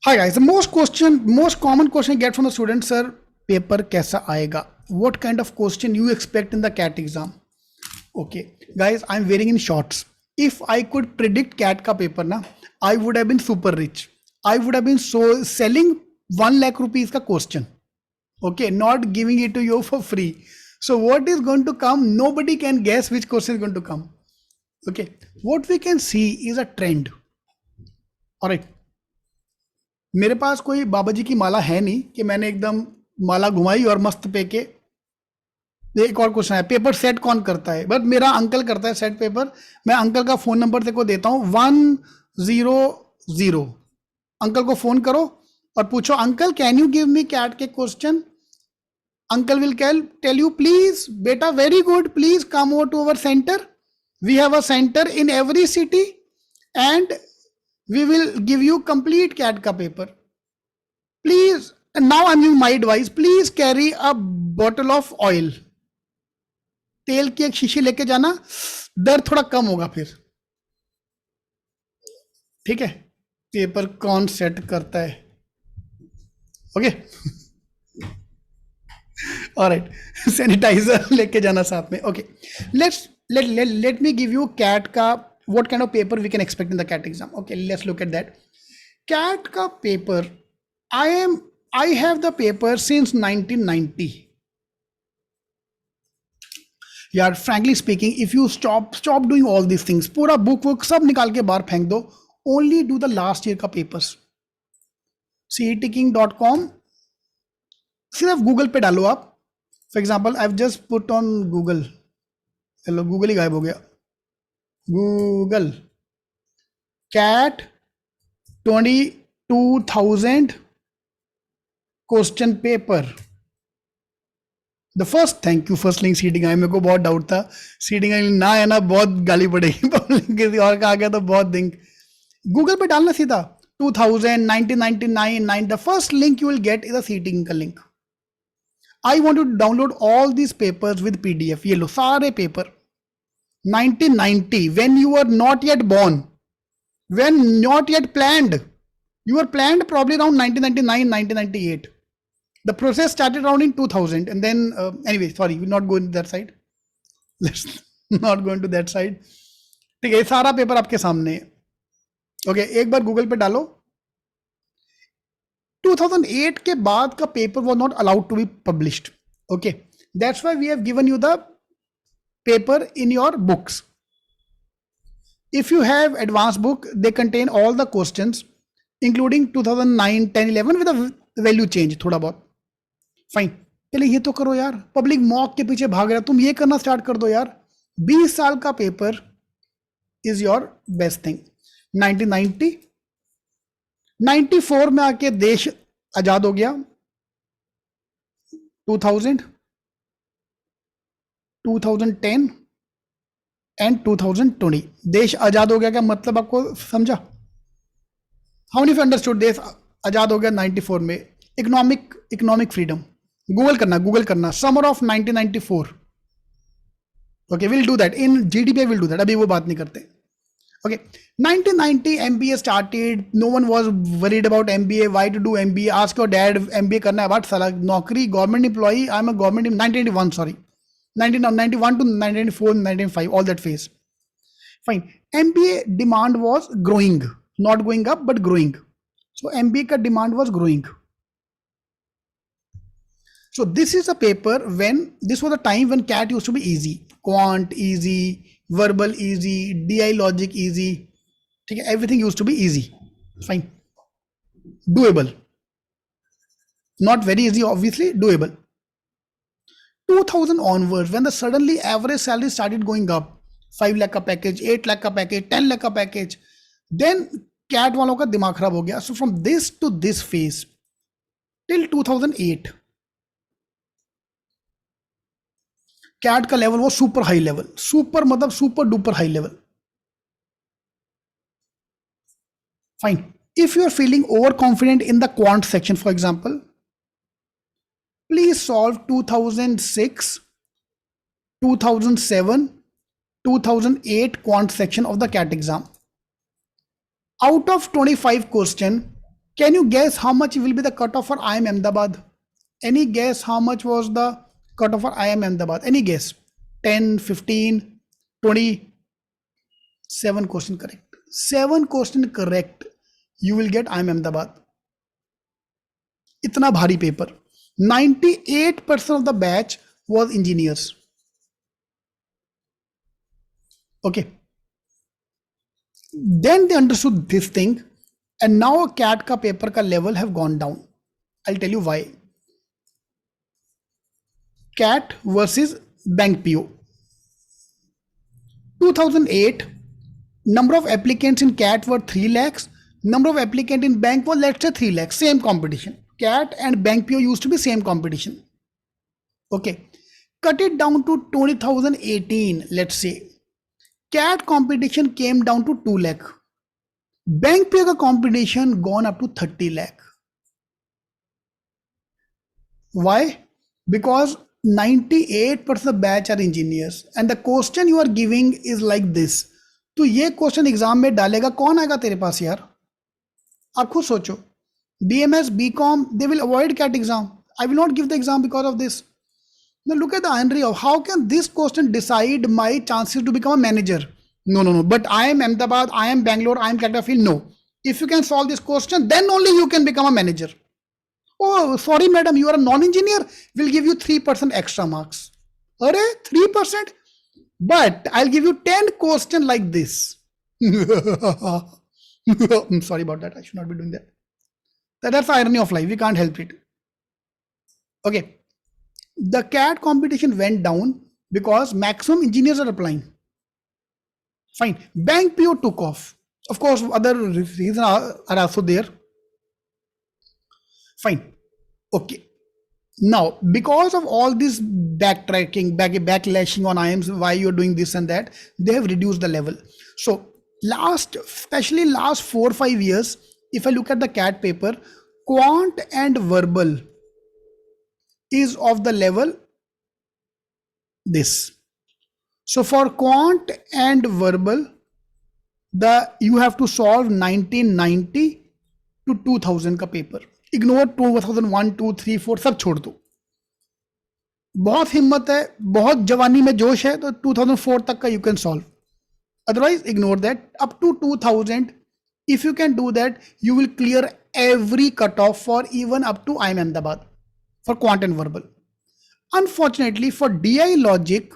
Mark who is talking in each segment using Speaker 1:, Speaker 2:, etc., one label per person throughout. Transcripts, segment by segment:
Speaker 1: Hi guys, the most common question I get from the students, sir, paper कैसा आएगा? What kind of question you expect in the CAT exam? Okay, guys, I'm wearing in shorts. If I could predict CAT का paper ना, I would have been super rich. I would have been selling 1 lakh rupees का question. Okay, not giving it to you for free. So what is going to come? Nobody can guess which question is going to come. Okay, what we can see is a trend. All right. मेरे पास कोई बाबा जी की माला है नहीं कि मैंने एकदम माला घुमाई और मस्त पे के। एक और क्वेश्चन है, पेपर सेट कौन करता है? बट मेरा अंकल करता है सेट पेपर। मैं अंकल का फोन नंबर तेरे को देता हूँ, 100। अंकल को फोन करो और पूछो, uncle can you give me CAT के question? Uncle will tell you, please बेटा, very good, please come over to our center. We have a center in every city and we will give you complete CAT का paper. Please, and now I'm giving my advice, please carry a bottle of oil. तेल की एक शीशी लेके जाना, दर्द थोड़ा कम होगा फिर। ठीक है, पेपर कौन सेट करता है? ओके, ऑलराइट, सैनिटाइजर लेके जाना साथ में। Okay, let me give you CAT का what kind of paper we can expect in the CAT exam. Okay, let's look at that. CAT का paper, I have the paper since 1990. यार frankly speaking, if you stop doing all these things, पूरा book सब निकाल के बाहर फेंक दो, only do the last year का papers. cetkking.com, सिर्फ गूगल पे डालो आप। For example I have just put on Google, चलो गूगल ही गायब हो गया। Google CAT 22,000 question paper. The first, thank you first link sitting आई। मेरे को बहुत डाउट था सीटिंग आई ना है ना, बहुत गाली पड़ेगी किसी और का आ गया तो बहुत दिन। गूगल पे डालना सीधा 2000, 1999, the first link you will get is a sitting का link. I want to download all these papers with PDF। ये लो सारे paper 1990, when you were not yet born, when not yet planned. You were planned probably around 1999, 1998. The process started around in 2000, and then anyway, sorry, we're not going to that side. Let's not go into that side. ठीक है, सारा paper आपके सामने है। Okay, एक बार Google पे डालो। 2008 के बाद का paper was not allowed to be published. Okay, that's why we have given you the paper in your books. If you have advanced book, they contain all the questions including 2009, 10, 11 with a value change थोड़ा बहुत। Fine, पहले ये तो करो यार, public mock के पीछे भाग रहा, तुम ये करना स्टार्ट कर दो यार। 20 साल का paper is your best thing. 1990, 94 में आके देश आजाद हो गया। 2000, 2010 एंड 2020 देश आजाद हो गया। क्या मतलब आपको समझा? How many understood? देश आजाद हो गया 94 में। इकोनॉमिक फ्रीडम, गूगल करना summer of 1994। Okay, will do that in GDP, will do that, अभी वो बात नहीं करते। Okay, 1990 MBA started, no one was worried about MBA. Why to do MBA? Ask your dad, MBA करना है, what साला नौकरी, government employee. I am a government 1991, sorry 1991 to 1994, 1995, all that phase. Fine. MBA demand was growing, not going up but growing. So MBA का demand was growing. So this is a paper when this was a time when CAT used to be easy, quant easy, verbal easy, DI logic easy. ठीक है, everything used to be easy. Fine, doable, not very easy, obviously doable. 2000 onwards, when the suddenly average salary started going up, 5 lakh का package, 8 lakh का package, 10 lakh का package, then CAT वालों का दिमाग खराब हो गया। So from this to this phase till 2008, CAT का लेवल वो सुपर हाई लेवल, सुपर मतलब super duper high level. Fine, if you are feeling overconfident in the quant section, for example, please solve 2006, 2007, 2008 quant section of the CAT exam. Out of 25 question, Can you guess how much will be the cutoff for IIM Ahmedabad? Any guess how much was the cutoff for IIM Ahmedabad? Any guess? 10, 15, 20? 7 question correct. 7 question correct. You will get IIM Ahmedabad. Itna bhari paper. 98% of the batch was engineers. Okay. Then they understood this thing, and now CAT ka paper ka level have gone down. I'll tell you why. CAT versus bank PO. 2008, number of applicants in CAT were 3 lakhs. Number of applicants in bank was, let's say, 3 lakhs. Same competition. CAT and bank PO used to be same competition. Okay. Cut it down to 2018, let's say. CAT competition came down to 2 lakh. Bank PO ka competition gone up to 30 lakh. Why? Because 98% of batch are engineers, and the question you are giving is like this. तो ये question exam में डालेगा कौन आएगा तेरे पास यार? आप खुद सोचो. BMS, BCom, they will avoid CAT exam. I will not give the exam because of this. Now look at the irony of how can this question decide my chances to become a manager? No. But I am Ahmedabad, I am Bangalore, I am Catterfield. No. If you can solve this question, then only you can become a manager. Oh, sorry, madam, you are a non-engineer. We'll give you 3% extra marks. Arey, 3%? But I'll give you 10 questions like this. I'm sorry about that. I should not be doing that. That's the irony of life. We can't help it. Okay. The CAT competition went down because maximum engineers are applying. Fine. Bank PO took off. Of course, other reasons are also there. Fine. Okay. Now, because of all this backtracking, backlashing on IIMs, why you're doing this and that, they have reduced the level. So especially last 4 or 5 years, if I look at the CAT paper, quant and verbal is of the level this. So for quant and verbal, you have to solve 1990 to 2000 का paper. Ignore 2001, 2, 3, 4 सब छोड़ दो. बहुत हिम्मत है, बहुत जवानी में जोश है तो 2004 तक का you can solve. Otherwise, ignore that. Up to 2000, if you can do that, you will clear every cutoff for even up to IIM Ahmedabad for quant and verbal. Unfortunately, for DI logic,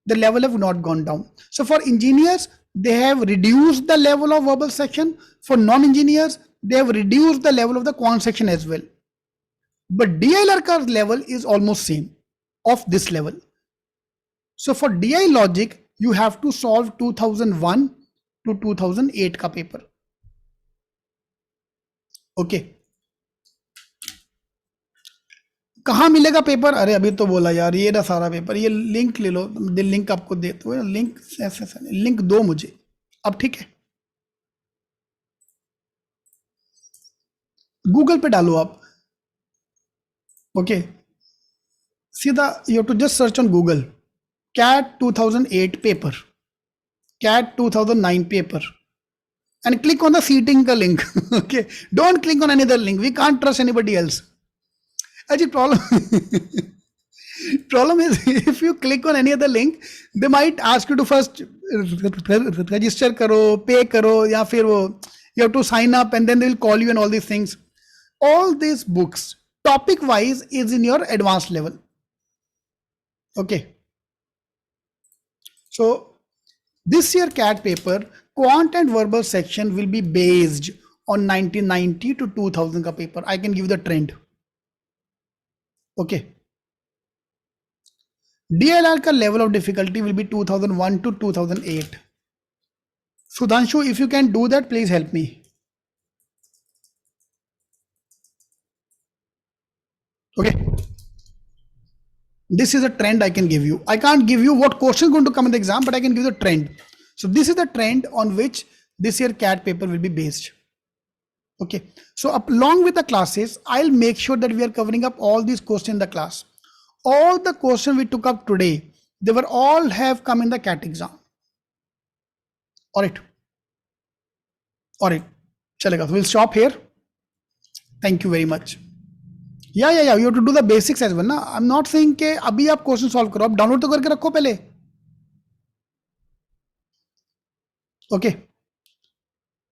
Speaker 1: the level have not gone down. So for engineers, they have reduced the level of verbal section. For non-engineers, they have reduced the level of the quant section as well. But DI Larkar's level is almost same of this level. So for DI logic, you have to solve 2001 to 2008 का paper. Okay. कहाँ मिलेगा paper? अरे अभी तो बोला यार, ये ना सारा पेपर, ये लिंक ले लो. लिंक आपको देते हुए लिंक दो मुझे अब. ठीक है, गूगल पे डालो आप. ओके, सीधा you have to just search on Google CAT 2008 paper, CAT 2009 paper, and click on the seating ka link. Okay, don't click on any other link. We can't trust anybody else. Actually, problem is if you click on any other link, they might ask you to first register karo, pay karo, ya fir wo you have to sign up, and then they will call you and all these things. All these books, topic wise, is in your advanced level. Okay. So this year CAT paper, quant and verbal section will be based on 1990 to 2000 ka paper. I can give the trend. Okay. DLR ka level of difficulty will be 2001 to 2008. Sudhanshu, if you can do that, please help me. Okay. This is a trend I can give you. I can't give you what question is going to come in the exam, but I can give you the trend. So this is the trend on which this year CAT paper will be based. Okay. So along with the classes, I'll make sure that we are covering up all these questions in the class. All the questions we took up today, they were all have come in the CAT exam. All right. Chalega. So we'll stop here. Thank you very much. या you have to do the basics as well ना। I am not saying के अभी आप question solve करो, आप download तो करके रखो पहले। Okay,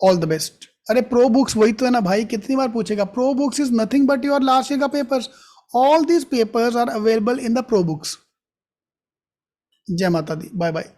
Speaker 1: all the best. अरे प्रो बुक्स वही तो है ना भाई, कितनी बार पूछेगा। Pro books is nothing but your last year का papers. All these papers are available in the pro books. जय माता दी, बाय बाय।